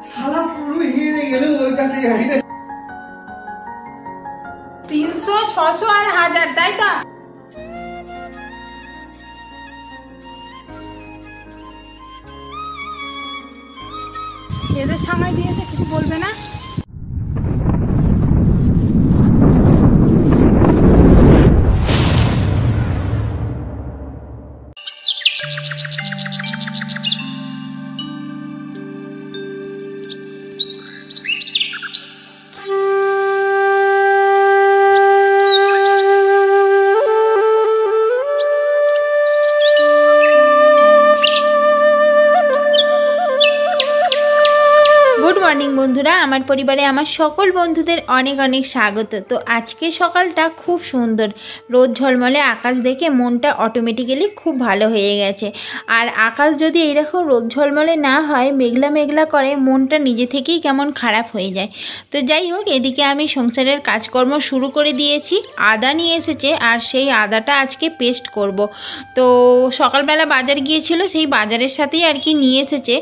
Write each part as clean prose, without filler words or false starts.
শালা পুরো হেরে গেল ওইটাতে। 300, 600 আর 1000, তাই তো? এদের সামনে দিয়েছে, কিছু বলবে না? গুড মর্নিং বন্ধুরা, আমার পরিবারে আমার সকল বন্ধুদের অনেক অনেক স্বাগত। তো আজকে সকালটা খুব সুন্দর, রোদ ঝলমলে আকাশ দেখে মনটা অটোমেটিক্যালি খুব ভালো হয়ে গেছে। আর আকাশ যদি এইরকম রোদ ঝলমলে না হয়, মেঘলা মেঘলা করে, মনটা নিজে থেকেই কেমন খারাপ হয়ে যায়। তো যাই হোক, এদিকে আমি সংসারের কাজকর্ম শুরু করে দিয়েছি। আদা নিয়ে এসেছে আর সেই আদাটা আজকে পেস্ট করব। তো সকালবেলা বাজার গিয়েছিল, সেই বাজারের সাথেই আর কি নিয়ে এসেছে।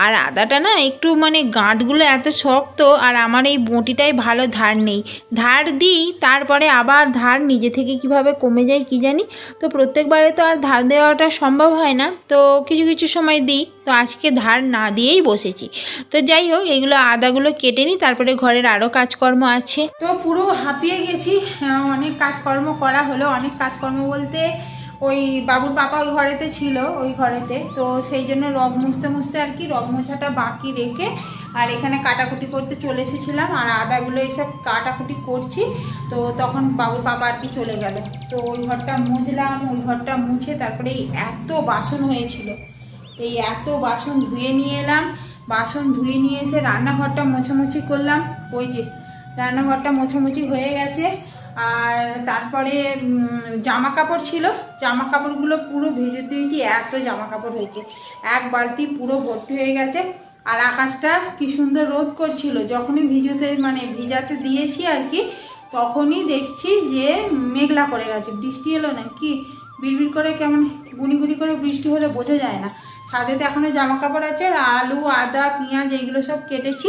আর আদাটা না একটু মানে গাঁটগুলো এত শক্ত, আর আমার এই বঁটিটায় ভালো ধার নেই। ধার দিই, তারপরে আবার ধার নিজে থেকে কিভাবে কমে যায় কি জানি। তো প্রত্যেকবারে তো আর ধার দেওয়াটা সম্ভব হয় না, তো কিছু কিছু সময় দিই। তো আজকে ধার না দিয়েই বসেছি। তো যাই হোক, এগুলো আদাগুলো কেটে নিই, তারপরে ঘরের আরও কাজকর্ম আছে। তো পুরো হাঁপিয়ে গেছি, অনেক কাজকর্ম করা হলো। অনেক কাজকর্ম বলতে ওই বাবুর পাপা ওই ঘরেতে ছিল, ওই ঘরেতে, তো সেই জন্য রগ মুছতে মুছতে আর কি রগ মোছাটা বাকি রেখে আর এখানে কাটাকুটি করতে চলে এসেছিলাম। আর আদাগুলো এইসব কাটাকুটি করছি, তো তখন বাবুর পাপা আর কি চলে গেল। তো ওই ঘরটা মুছলাম, ওই ঘরটা মুছে তারপরে এই এত বাসন হয়েছিল, এই এত বাসন ধুয়ে নিয়ে এলাম। বাসন ধুয়ে নিয়ে এসে রান্নাঘরটা মোছামুছি করলাম। ওই যে রান্নাঘরটা মোছামুছি হয়ে গেছে। আর তারপরে জামা কাপড় ছিল, জামা কাপড়গুলো পুরো ভেজে দিয়েছি। এত জামা কাপড় হয়েছে, এক বালতি পুরো ভর্তি হয়ে গেছে। আর আকাশটা কি সুন্দর রোদ করছিল। যখনই ভিজাতে দিয়েছি আর কি, তখনই দেখছি যে মেঘলা করে গেছে। বৃষ্টি এলো না কি, বিড়বিড় করে কেমন গুনি গুনি করে বৃষ্টি হলে বোঝা যায় না। ছাদেতে এখনও জামা কাপড় আছে, আর আলু, আদা, পেঁয়াজ এইগুলো সব কেটেছি,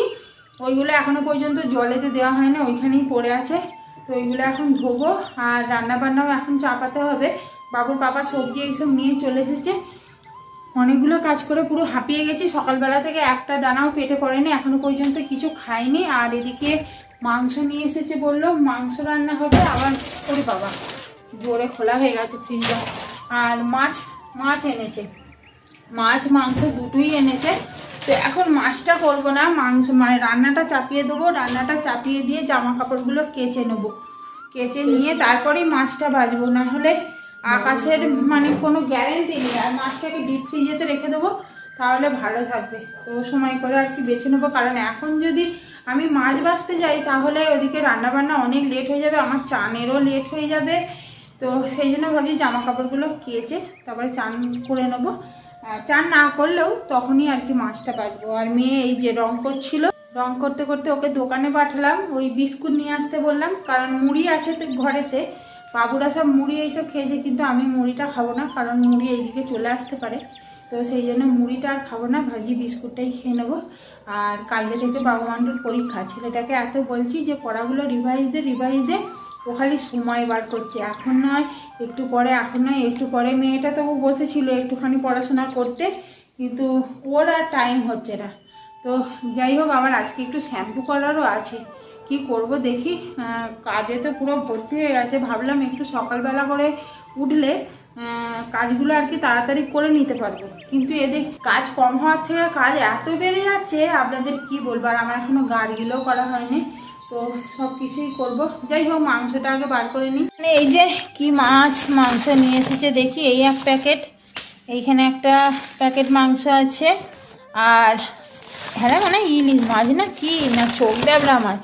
ওইগুলো এখনও পর্যন্ত জলেতে দেওয়া হয় না, ওইখানেই পড়ে আছে। তো ওইগুলো এখন ধোবো, আর রান্নাবান্নাও এখন চাপাতে হবে। বাবুর পাপা সবজি এইসব নিয়ে চলে এসেছে। অনেকগুলো কাজ করে পুরো হাঁপিয়ে গেছি। সকালবেলা থেকে একটা দানাও পেটে পড়েনি, এখনো পর্যন্ত কিছু খাইনি। আর এদিকে মাংস নিয়ে এসেছে, বললো মাংস রান্না হবে। আবার ওরে বাবা, জোরে খোলা হয়ে গেছে ফ্রিজটা। আর মাছ এনেছে, মাংস দুটোই এনেছে। তো এখন মাছটা করবো না, মাংস রান্নাটা চাপিয়ে দেবো। রান্নাটা চাপিয়ে দিয়ে জামা কাপড়গুলো কেচে নেবো, কেচে নিয়ে তারপরেই মাছটা ভাজবো। না হলে আকাশের কোনো গ্যারেন্টি নেই। আর মাছটাকে ডিপ ফ্রিজেতে রেখে দেবো, তাহলে ভালো থাকবে। তো সময় করে আর কি বেছে নেবো, কারণ এখন যদি আমি মাছ ভাজতে যাই তাহলে ওদিকে রান্নাবান্না অনেক লেট হয়ে যাবে, আমার চানেরও লেট হয়ে যাবে। তো সেই জন্য ভাবছি জামা কাপড়গুলো কেচে তারপরে চান করে নেবো। চান না করলেও তখনই আর কি মাছটা ভাজবো। আর মেয়ে এই যে রং করছিল, রং করতে করতে ওকে দোকানে পাঠালাম, ওই বিস্কুট নিয়ে আসতে বললাম, কারণ মুড়ি আছে তো ঘরেতে। বাবুরা সব মুড়ি এইসব খেয়েছে, কিন্তু আমি মুড়িটা খাবো না, কারণ মুড়ি এইদিকে চলে আসতে পারে। তো সেই জন্য মুড়িটা আর খাবো না, ভাজি বিস্কুটটাই খেয়ে নেবো। আর কালকে থেকে বাবু মান্টুর পরীক্ষা, ছেলেটাকে এত বলছি যে পড়াগুলো রিভাইজ দে, ও খালি সময় বার করছে। এখন নয় একটু পরে, এখন নয় একটু পরে। মেয়েটা তো বসেছিল একটুখানি পড়াশোনা করতে, কিন্তু ওর আর টাইম হচ্ছে না। তো যাই হোক, আবার আজকে একটু শ্যাম্পু করারও আছে, কি করব দেখি। কাজে তো পুরো ভর্তি হয়ে গেছে। ভাবলাম একটু সকালবেলা করে উঠলে কাজগুলো আর কি তাড়াতাড়ি করে নিতে পারবো, কিন্তু এদের কাজ কম হওয়ার থেকে কাজ এত বেড়ে যাচ্ছে, আপনাদের কি বলবো। আর আমার এখনো গাড়িগুলোও করা হয়নি, তো সব কিছুই করবো। যাই হোক, মাংসটা আগে বার করে নিই। এই যে কি মাংস নিয়ে এসেছে দেখি, এই এক প্যাকেট, এইখানে একটা প্যাকেট মাংস আছে। আর হ্যাঁ ইলিশ মাছ না কি না চোখ ড্যাবড়া মাছ।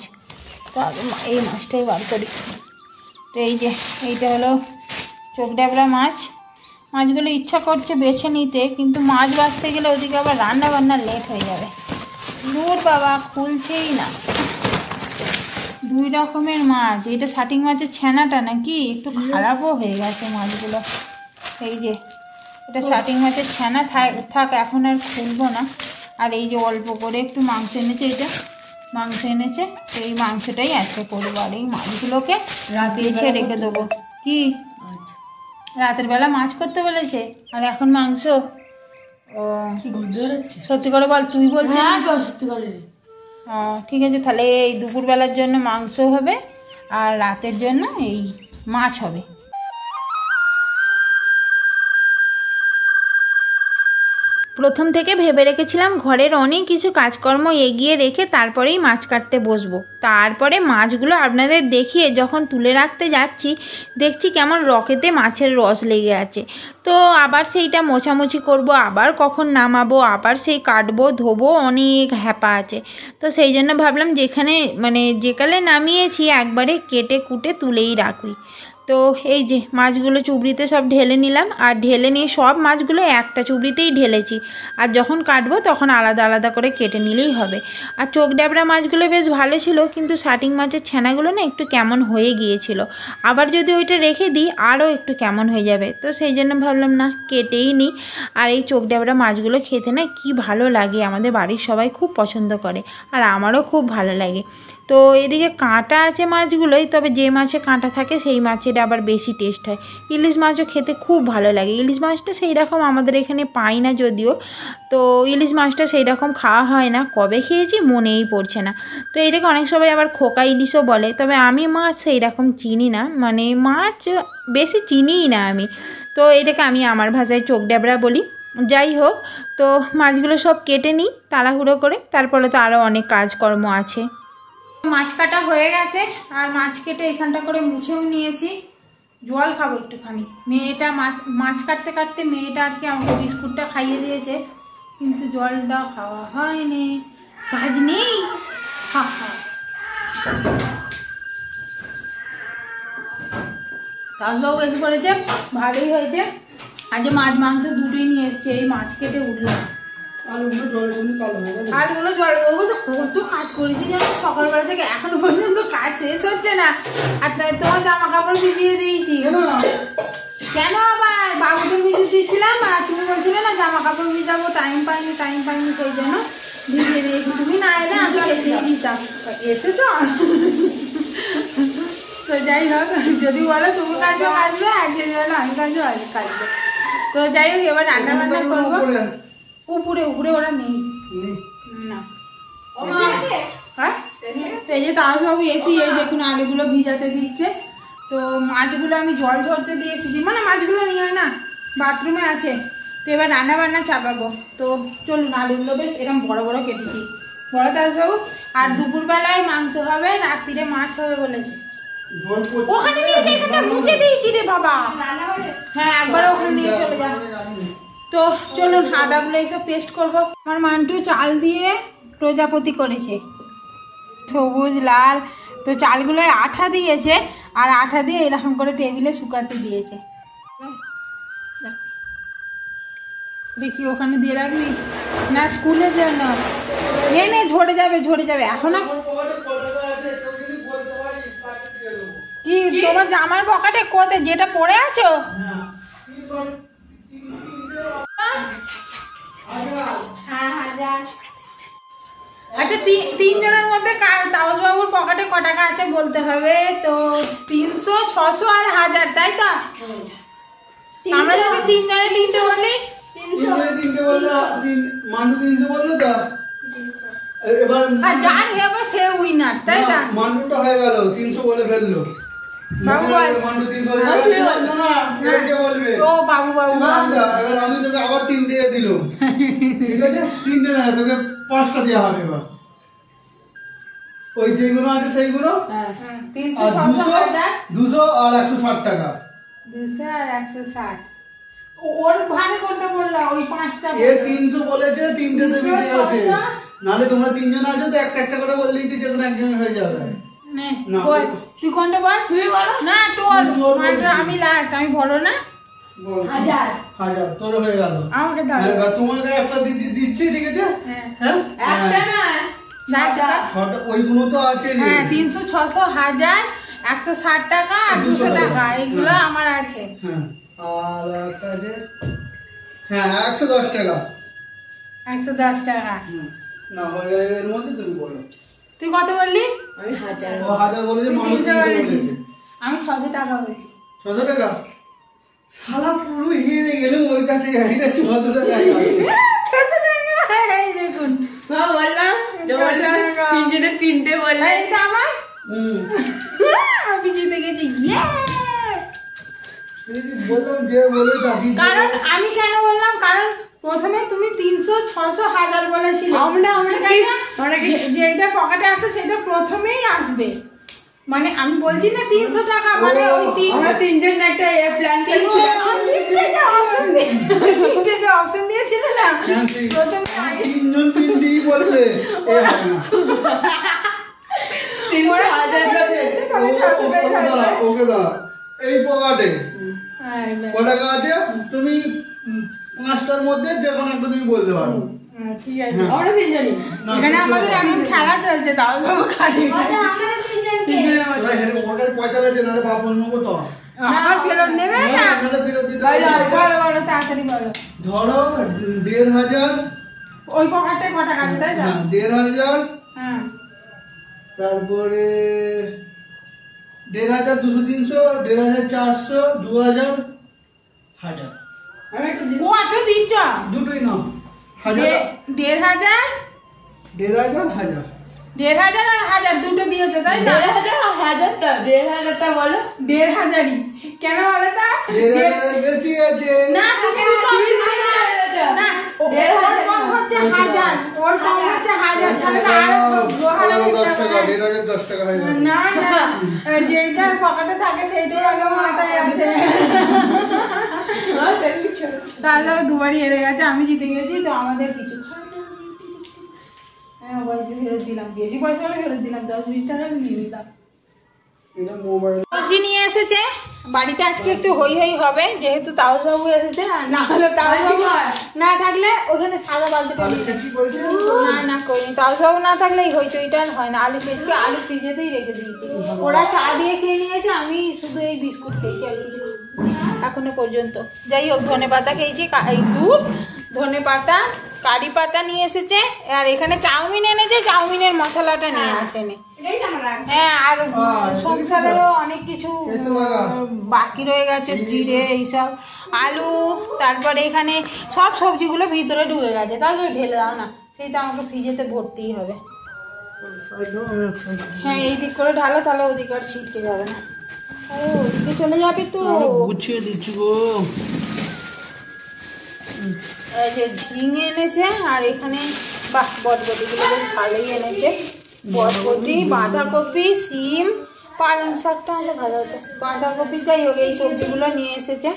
তো আগে এই মাছটাই বার করি। তো এই যে এইটা হলো চোখ ড্যাবড়া মাছ। মাছগুলো ইচ্ছা করছে বেছে নিতে, কিন্তু মাছ বাছতে গেলে ওদিকে আবার রান্না বান্না লেট হয়ে যাবে। দূর বাবা, খুলছেই না। 2 রকমের মাছ। এটা শাটিং মাছের ছানাটা নাকি একটু খারাপও হয়ে গেছে মাছগুলো। এই যে এটা শাটিং মাছের ছানা, থাক এখন আর খুলবো না। আর এই যে অল্প করে একটু মাংস এনেছে, এটা মাংস এনেছে, তো এই মাংসটাই আজকে করবো। আর এই মাছগুলোকে বেছে রেখে দেবো। কি রাতের বেলা মাছ করতে বলেছে আর এখন মাংস? ও সত্যি করে বল, তুই বলছিস? সত্যি করে। ঠিক আছে, তাহলে এই দুপুরবেলার জন্য মাংস হবে আর রাতের জন্য এই মাছ হবে। প্রথম থেকে ভেবে রেখেছিলাম ঘরের অনেক কিছু কাজকর্ম এগিয়ে রেখে তারপরেই মাছ কাটতে বসবো। তারপরে মাছগুলো আপনাদের দেখিয়ে যখন তুলে রাখতে যাচ্ছি দেখছি কেমন রকেতে মাছের রস লেগে আছে। তো আবার সেইটা মোছামুছি করব, আবার কখন নামাবো, আবার সেই কাটবো ধোবো, অনেক হ্যাপা আছে। তো সেই জন্য ভাবলাম যেকালে নামিয়েছি একবারে কেটে কুটে তুলেই রাখি। তো এই যে মাছগুলো চুবড়িতে সব ঢেলে নিলাম, আর ঢেলে নিয়ে সব মাছগুলো একটা চুবড়িতেই ঢেলেছি। আর যখন কাটবো তখন আলাদা আলাদা করে কেটে নিলেই হবে। আর চোখ ড্যাবড়া মাছগুলো বেশ ভালো ছিল, কিন্তু শাটিং মাছের ছানাগুলো না একটু কেমন হয়ে গিয়েছিল। আবার যদি ওইটা রেখে দিই আরও একটু কেমন হয়ে যাবে, তো সেই জন্য ভাবলাম না কেটেই নিই। আর এই চোখ ড্যাবড়া মাছগুলো খেতে না কি ভালো লাগে, আমাদের বাড়ির সবাই খুব পছন্দ করে আর আমারও খুব ভালো লাগে। তো এদিকে কাঁটা আছে মাছগুলোই, তবে যে মাছে কাঁটা থাকে সেই মাছের আবার বেশি টেস্ট হয়। ইলিশ মাছও খেতে খুব ভালো লাগে। ইলিশ মাছটা সেই রকম আমাদের এখানে পাই না যদিও, তো ইলিশ মাছটা সেই রকম খাওয়া হয় না, কবে খেয়েছি মনেই পড়ছে না। তো এটাকে অনেক সবাই আবার খোকা ইলিশও বলে, তবে আমি মাছ সেই রকম চিনি না, মাছ বেশি চিনিই না আমি। তো এটাকে আমি আমার ভাষায় চোখ ড্যাবড়া বলি। যাই হোক, তো মাছগুলো সব কেটে নিই তাড়াহুড়ো করে, তারপরে তো আরও অনেক কাজকর্ম আছে। মাছ কাটা হয়ে গেছে আর মাছ কেটে এখানটা করে মুছেও নিয়েছি। জল খাবো একটুখানি। মেয়েটা মাছ কাটতে কাটতে মেয়েটা আর কি আমাকে বিস্কুটটা খাইয়ে দিয়েছে, কিন্তু জলটা খাওয়া হয়নি। কাজ নেই, হা হা। তাহলেও বেশি করেছে, ভালোই হয়েছে। আজ মাছ মাংস দুটোই নিয়ে এসছে। এই মাছ কেটে উঠলাম, আলুগুলো জলে দেবো। তো কত কাজ করেছি যেন সকালবেলা থেকে এখনো পর্যন্ত কাজ শেষ হচ্ছে না। আর তোমার জামা কাপড় ভিজিয়ে দিয়েছি। কেন আবার বাবুকে ভিজিয়ে দিয়েছিলাম আর তুমি বলছিলে না জামা কাপড় ভিজাবো, টাইম পাইনি সেই জন্য ভিজিয়ে দিয়েছি। তুমি না এলে আমি কেচেই দিতাম। এসেছো তো যাই হোক, যদি বলো তুমি কাজও আসবে আর যদি বলো আমি কাজও কাজবে। তো যাই হোক, এবার রান্না বান্না করবো। উপরে ওরা নেই না। হ্যাঁ, এই যে তাজবাবু এসি, এই দেখুন আলুগুলো ভিজাতে দিচ্ছে। তো মাছগুলো আমি জল ঝরতে দিয়ে এসেছি, মাছগুলো নিয়ে হয় না, বাথরুমে আছে। তো এবার রান্না বান্না চাপাবো। তো চলুন, আলুগুলো বেশ এরকম বড় বড় কেটেছি, বড় তাজবাবু। আর দুপুরবেলায় মাংস হবে, রাত্রিরে মাছ হবে বলেছে। ওখানে নিয়ে এখানটা মুছে দিয়েছি রে বাবা। হ্যাঁ, একবার ওখানে নিয়ে চলে যা। তো চলুন, আদাগুলো এইসব পেস্ট করবো। আমার মান্টু চাল দিয়ে প্রজাপতি করেছে, সবুজ লাল। তো চালগুলো আঠা দিয়েছে, আর আঠা দিয়ে এরকম করে টেবিলে শুকাতে দিয়েছে। দেখি ওখানে দিয়ে রাখবি না স্কুলের জন্য। নে ঝরে যাবে এখন। কি তোমার জামার পকেটে কোথায় যেটা পরে আছো? আচ্ছা, তিনজনের মধ্যে তাপসবাবুর পকেটে ক টাকা আছে বলতে হবে। তো 300, 600 আর 1000, তাই তো? আমরা যদি তিনজনে তিনটে বলি, যার হবে সে উইনার, তাই না? মান্ডুটা হয়ে গেল, 300 বলে ফেললো। বাবু আমি তোকে আবার 3টে দিলাম, ঠিক আছে? 3টে না, তোকে 5টা দেওয়া হবে। এবার ওই যেগুলো আছে সেইগুলো, 200 আর 160 টাকা। 200 আর 160। ওর ভাগে কোনটা বললা? ওই 5টা। 300 বলেছে, 3টে দেবে আছে। নালে তোমরা তিনজন আছো তো একটা করে বললেই তো যেকোনো একজনের হয়ে যাবে। তুই কোনটা বল? তুই বল না, তোর আমি লাস্ট, আমি বড় না। 1000 তোর হয়ে গেল। আমাকে দাও। তোমাকে একটা দিচ্ছি, ঠিক আছে? হ্যাঁ, একটা না, 6টা ওইগুলো তো আছে। হ্যাঁ, 300, 600, 1000, 160 টাকা আর 200 টাকা, এইগুলো আমার আছে। হ্যাঁ, আর একটা আছে, হ্যাঁ 110 টাকা। 110 টাকা। না হয়ে গেলে এর মধ্যে তুমি বলো। তুই কত বললি? আমি 1000 ও 1000 বলেছে, মানুষ 300 বলেছে। আমি 600 টাকা বলেছি। 600 টাকা? শালা পুরো হেরে গেলাম ওর কাছে, এইটা 600 টাকা আছে। 600 টাকা, এই দেখুন। মা বললাম তিনজনে তিনটে বললে এইটা আমার, আমি জিতে গেছি। ইয়ে! এই যে বললাম যে বলে দাদি, কারণ আমি কেন বললাম, কারণ প্রথমে তুমি 300, 600, 1000 বলেছিলে। আমরা তাই না? যেটা পকেটে আসে সেটা প্রথমেই আসবে। মানে আমি বলছি না 300 টাকা, মানে ওই আমরা তিনজন একটা প্ল্যান করেছি। অপশন দিয়েছিল না ফ্যান্সি। প্রথমে আগে। তিনজন তিনটেই বললে এ হয় না। 300,000 ঠিক আছে, ওকে দাঁড়া, ওকে দাঁড়া। এই পকেটে কত টাকা আছে? তুমি 5টার মধ্যে যে কোনো একটা তুমি বলতে পারো। ঠিক আছে। আমরা তিনজনই না, এখানে আমাদের এখন খেলা চলছে, তাও বাবু খালি তিনজনের মধ্যে। ওরা হেরে ওর কাছে পয়সা রয়েছে, নাহলে বাপ নেবো তো। আবার ফেরত নেবে না? নাহলে ফেরত দিতে হবে। বলো বলো, তাড়াতাড়ি বলো। ধরো 1,500, ওই পকেটে কটা কাছে, তাই তো? হ্যাঁ 1,500, হ্যাঁ। তারপরে 1,500, 200, 300, 1,400, 2,000, 1,000। আমি একটু ও এত দিচ্ছ? দুটোই নাও। 1,000, 1,500, 1,500, 1,000। 1,500 আর 1000 দুটো দিয়েছো, তাই তো? 1,500টা বলো। 1,500ই কেন বলো তো? 1,500 বেশি আছে। না, তুমি তুমি না, ওর 1,500 কম হচ্ছে 1000, ওর কম হচ্ছে 1000, তাহলে তো আরো গোহালা আরো 10 দিতে টাকা, হবে। 1,500 10 টাকা হয়ে যাবে। না না, যেটা পকেটে থাকে সেইটাই আগে মাথায় আছে। তাহলে ও দুবারই হেরে গেছে, আমি জিতে গেছি, তো আমাদের কিছু হ্যাঁ পয়সা ফেরত দিলাম, বেশি পয়সা হলে ফেরত দিলাম, 10-20 টাকা নিয়ে নিলাম। এটা মোবাইল। সবজি নিয়ে এসেছে বাড়িতে, আজকে একটু হই হই হবে, যেহেতু তাওস বাবু এসেছে, আর না হলে তাওস বাবু না থাকলে ওখানে সাদা বালতিটা আলু নিয়ে চটকি করেছে? না করিনি, তাওস বাবু না থাকলে এই হইচইটা আর হয় না। আলু ফ্রিজকে আলু ফ্রিজেতেই রেখে দিয়েছি, ওরা চা দিয়ে খেয়ে নিয়েছে, আমি শুধু এই বিস্কুট খেয়েছি আর কিছু খাইনি এখনো পর্যন্ত। যাই হোক, ধনে পাতা খেয়েছি, এই দুধ, ধনে পাতা, কারি পাতা নিয়ে এসেছে, আর এখানে চাউমিন এনেছে, চাউমিনের মশলাটা নিয়ে আসেনি। হ্যাঁ, আর সংসারেরও অনেক কিছু বাকি রয়ে গেছে, জিরে এইসব, আলু, তারপরে এখানে সব সবজিগুলো ভিতরে ঢুকে গেছে, তাহলে ঢেলে দাও না, সেইটা আমাকে ফ্রিজেতে ভরতেই হবে। হ্যাঁ, এই দিক করে ঢালো, তাহলে ওদিকে আর ছিটকে যাবে না। ও ওদিকে চলে যাবে তো। গুছিয়ে দিচ্ছি গো। এই যে ঝিঙে এনেছে, আর এখানে বাহ বটবটিগুলো বেশ ভালোই এনেছে, বটবটি, বাঁধাকপি, সিম, পালং শাকটা হলে ভালো হতো, বাঁধাকপি, যাই হোক এই সবজিগুলো নিয়ে এসেছে।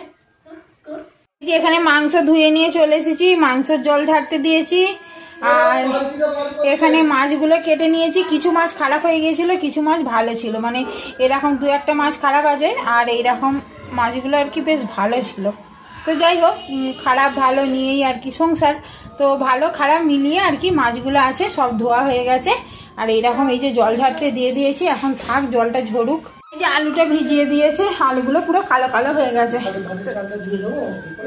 এই যে এখানে মাংস ধুয়ে নিয়ে চলে এসেছি, মাংসের জল ঝাড়তে দিয়েছি, আর এখানে মাছগুলো কেটে নিয়েছি। কিছু মাছ খারাপ হয়ে গিয়েছিল, কিছু মাছ ভালো ছিল, মানে এরকম 2-1টা মাছ খারাপ আছে, আর এইরকম মাছগুলো আর কি বেশ ভালো ছিল। তো যাই হোক, খারাপ ভালো নিয়েই আর কি সংসার, তো ভালো খারাপ মিলিয়ে আর কি মাছগুলো আছে, সব ধোয়া হয়ে গেছে। আর এইরকম এই যে জল ঝাড়তে দিয়ে দিয়েছি, এখন থাক জলটা ঝরুক। এই যে আলুটা ভিজিয়ে দিয়েছে, আলুগুলো পুরো কালো কালো হয়ে গেছে,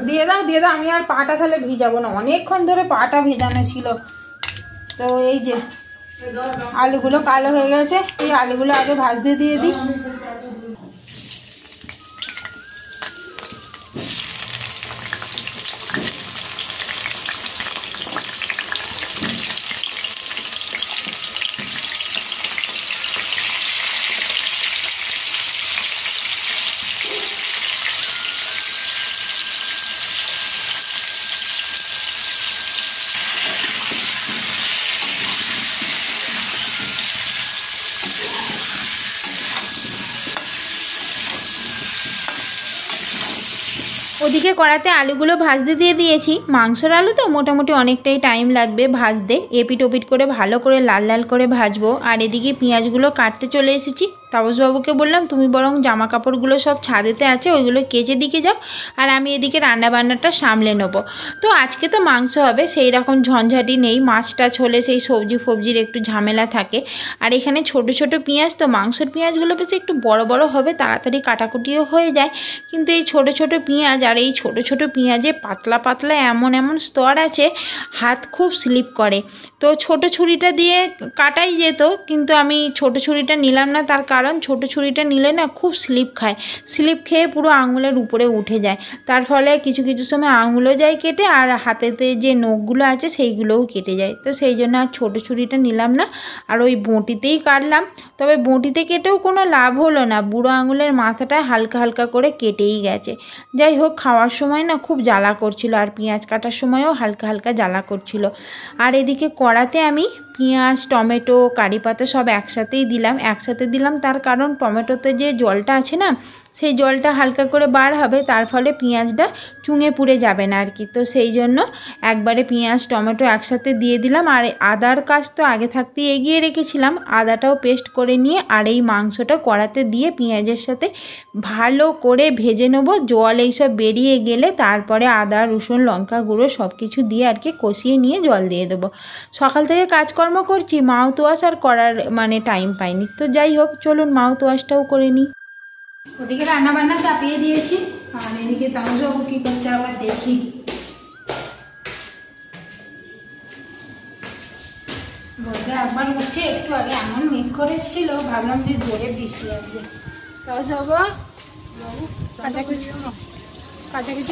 দিয়ে দাও, আমি আর পাটা তাহলে ভিজাবো না, অনেকক্ষণ ধরে পাটা ভেজানো ছিল। তো এই যে আলুগুলো কালো হয়ে গেছে, এই আলুগুলো আগে ভাজতে দিয়ে দিই। ওদিকে কড়াতে আলুগুলো ভাজতে দিয়ে দিয়েছি। মাংসর আলু তো মোটামুটি অনেকটাই টাইম লাগবে ভাজতে, এপিট ওপিট করে ভালো করে লাল লাল করে ভাজবো। আর এদিকে পেঁয়াজগুলো কাটতে চলে এসেছি। তাপসবাবুকে বললাম তুমি বরং জামা কাপড়গুলো সব ছাদেতে আছে ওইগুলো কেচে দিকে যাও, আর আমি এদিকে রান্নাবান্নাটা সামলে নেবো। তো আজকে তো মাংস হবে, সেই রকম ঝঞ্ঝাটি নেই। মাছ টাছ হলে সেই সবজি ফবজির একটু ঝামেলা থাকে। আর এখানে ছোট ছোট পেঁয়াজ, তো মাংসের পেঁয়াজগুলো বেশ একটু বড় বড় হবে, তাড়াতাড়ি কাটাকুটিও হয়ে যায়। কিন্তু এই ছোট ছোট পেঁয়াজ, আর এই ছোট ছোট পেঁয়াজে পাতলা পাতলা এমন এমন স্তর আছে, হাত খুব স্লিপ করে। তো ছোট ছুরিটা দিয়ে কাটাই যেত, কিন্তু আমি ছোট ছুরিটা নিলাম না, তার কারণ ছোট ছুরিটা নিলে না খুব স্লিপ খায়, স্লিপ খেয়ে পুরো আঙুলের উপরে উঠে যায়। তার ফলে কিছু কিছু সময় আঙুলও যায় কেটে, আর হাতেতে যে নখগুলো আছে সেইগুলোও কেটে যায়। তো সেই জন্য আর ছোটো ছুরিটা নিলাম না, আর ওই বঁটিতেই কাটলাম। তবে বঁটিতে কেটেও কোনো লাভ হলো না, বুড়ো আঙুলের মাথাটা হালকা হালকা করে কেটেই গেছে। যাই হোক, খাওয়ার সময় না খুব জ্বালা করছিল, আর পেঁয়াজ কাটার সময়ও হালকা হালকা জ্বালা করছিল। আর এদিকে কড়াতে আমি পেঁয়াজ, টমেটো, কারি পাতা সব একসাথে দিলাম, তার কারণ টমেটোতে যে জলটা আছে না, সেই জলটা হালকা করে বার হবে, তার ফলে পেঁয়াজটা চুঙে পুড়ে যাবে না আর কি। তো সেই জন্য একবারে পেঁয়াজ টমেটো একসাথে দিয়ে দিলাম। আর আদার কাজ তো আগে থাকতেই এগিয়ে রেখেছিলাম, আদাটাও পেস্ট করে নিয়ে আর এই মাংসটা কড়াতে দিয়ে পেঁয়াজের সাথে ভালো করে ভেজে নেবো। জল এইসব বেরিয়ে গেলে তারপরে আদা, রসুন, লঙ্কা গুঁড়ো সব কিছু দিয়ে আর কি কষিয়ে নিয়ে জল দিয়ে দেবো। সকাল থেকে কাজকর্ম করছি, মাউথ ওয়াশ আর করার টাইম পাইনি। তো যাই হোক, চলুন মাউথ ওয়াশটাও করে নিই। ওদিকে রান্না বান্না চাপিয়ে দিয়েছি, আর এদিকে তাপসবাবু কি করছে আবার দেখি। বলতে একবার হচ্ছে, একটু আগে এমন মেঘ করে এসেছিল, ভাবলাম যে জোরে বৃষ্টি আসবে। তাপসবাবু কাচাকুচি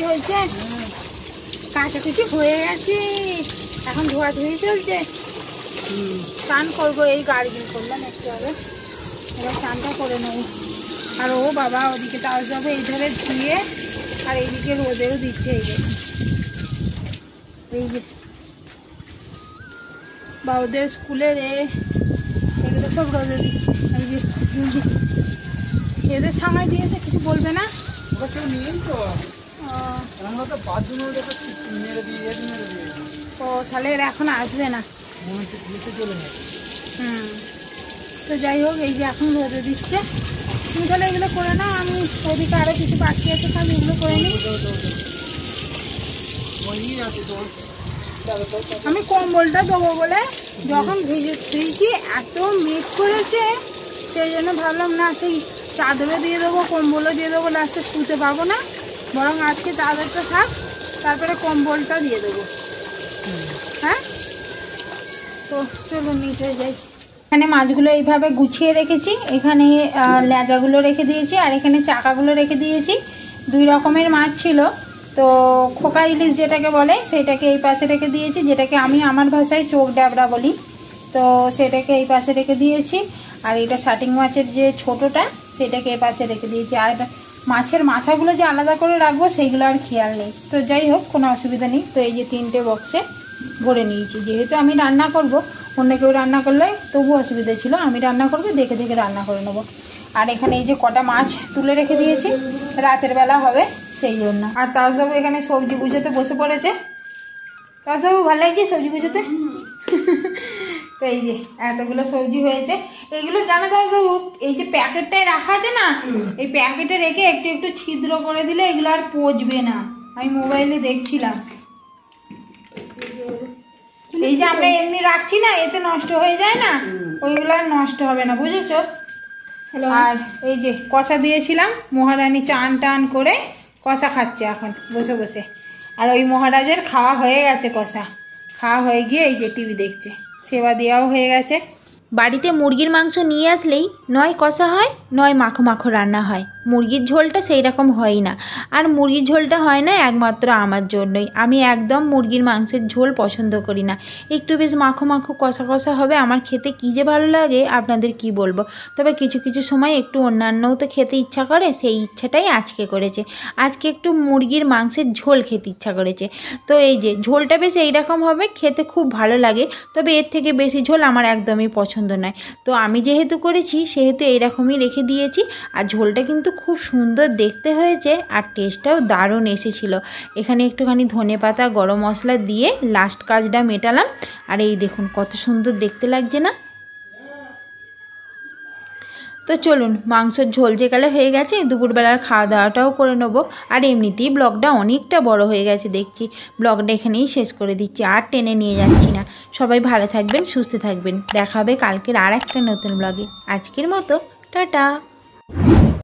হয়েছে, কাচাকুচি হয়ে গেছে, এখন ধোয়াধুয়ি চলছে। স্নান করবো, এই গার্গিল করলাম একটু আগে, এবার স্নানটা করে নেব। আর ও বাবা, ওদিকে তাপসবাবু এই ধরে ধুয়ে, আর এইদিকে রোদেও দিচ্ছে। এই যে বা ওদের স্কুলের এগুলো সব রোদে দিচ্ছে। এই যে এদের সামাই দিয়েছে, কিছু বলবে না। ও তাহলে এরা এখন আসবে না। তো যাই হোক, এই যে এখন রোদে দিচ্ছে, তুমি তাহলে এগুলো করে নাও, আমি ওদিকে আরো কিছু বাকি আছে, আমি এগুলো করে নিই। আমি কম্বলটা দেবো বলে যখন ভিজেছি, এত মেঘ করেছে, সেই জন্য ভাবলাম না, সেই চাদরও দিয়ে দেবো, কম্বলও দিয়ে দেবো, লাস্টে শুতে পাবো না, বরং আজকে চাদরটা থাক, তারপরে কম্বলটা দিয়ে দেবো। হ্যাঁ, তো চলুন নিচে যাই। এখানে মাছগুলো এইভাবে গুছিয়ে রেখেছি, এখানে লেজাগুলো রেখে দিয়েছি, আর এখানে চাকাগুলো রেখে দিয়েছি। দুই রকমের মাছ ছিল, তো খোকা ইলিশ যেটাকে বলে সেটাকে এই পাশে রেখে দিয়েছি, যেটাকে আমি আমার ভাষায় চোখ ডাবড়া বলি, তো সেটাকে এই পাশে রেখে দিয়েছি। আর এটা শাটিং মাছের যে ছোটোটা, সেটাকে এই পাশে রেখে দিয়েছি। আর মাছের মাথাগুলো যে আলাদা করে রাখবো সেইগুলো আর খেয়াল নেই। তো যাই হোক, কোনো অসুবিধা নেই। তো এই যে 3টে বক্সে ভরে নিয়েছি, যেহেতু আমি রান্না করব, অন্য কেউ রান্না করলে তবু অসুবিধা ছিল, আমি রান্না করবো, দেখে দেখে রান্না করে নেবো। আর এখানে এই যে কটা মাছ তুলে রেখে দিয়েছি, রাতের বেলা হবে সেই জন্য। আর তাপসবাবু এখানে সবজি গুছাতে বসে পড়েছে। তাপসবাবু ভালো লাগছে সবজি গুছাতে? তো এই যে এতগুলো সবজি হয়েছে, এইগুলো জানো তাপসবাবু, এই যে প্যাকেটটায় রাখা আছে না, এই প্যাকেটে রেখে একটু একটু ছিদ্র করে দিলে এগুলো আর পচবে না। আমি মোবাইলে দেখছিলাম, এই যে আমরা এমনি রাখছি না, এতে নষ্ট হয়ে যায় না, ওইগুলো আর নষ্ট হবে না, বুঝেছো? আর এই যে কষা দিয়েছিলাম, মহারানী চান টান করে কষা খাচ্ছে এখন বসে বসে। আর ওই মহারাজের খাওয়া হয়ে গেছে, কষা খাওয়া হয়ে গিয়ে এই যে টিভি দেখছে, সেবা দেওয়াও হয়ে গেছে। বাড়িতে মুরগির মাংস নিয়ে আসলেই নয় কষা হয়, নয় মাখো মাখো রান্না হয়। মুরগির ঝোলটা সেই রকম হয়ই না, আর মুরগির ঝোলটা হয় না একমাত্র আমার জন্যই। আমি একদম মুরগির মাংসের ঝোল পছন্দ করি না, একটু বেশ মাখো মাখো কষা কষা হবে, আমার খেতে কী যে ভালো লাগে আপনাদের কি বলবো। তবে কিছু কিছু সময় একটু অন্যান্যও তো খেতে ইচ্ছা করে, সেই ইচ্ছাটাই আজকে করেছে। আজকে একটু মুরগির মাংসের ঝোল খেতে ইচ্ছা করেছে। তো এই যে ঝোলটা বেশ এইরকম হবে, খেতে খুব ভালো লাগে, তবে এর থেকে বেশি ঝোল আমার একদমই পছন্দ নয়। তো আমি যেহেতু করেছি সেহেতু এইরকমই রেখে দিয়েছি। আর ঝোলটা কিন্তু খুব সুন্দর দেখতে হয়েছে, আর টেস্টটাও দারুণ এসেছিলো। এখানে একটুখানি ধনেপাতা, গরম মশলা দিয়ে লাস্ট কাজটা মেটালাম। আর এই দেখুন কত সুন্দর দেখতে লাগছে না। তো চলুন মাংসর ঝোল যে গেলে হয়ে গেছে, দুপুরবেলার খাওয়া দাওয়াটাও করে নেবো। আর এমনিতেই ব্লগটা অনেকটা বড় হয়ে গেছে দেখছি, ব্লগটা এখানেই শেষ করে দিচ্ছি, আর টেনে নিয়ে যাচ্ছি না। সবাই ভালো থাকবেন, সুস্থ থাকবেন, দেখা হবে কালকের আর একটা নতুন ব্লগে। আজকের মতো টাটা।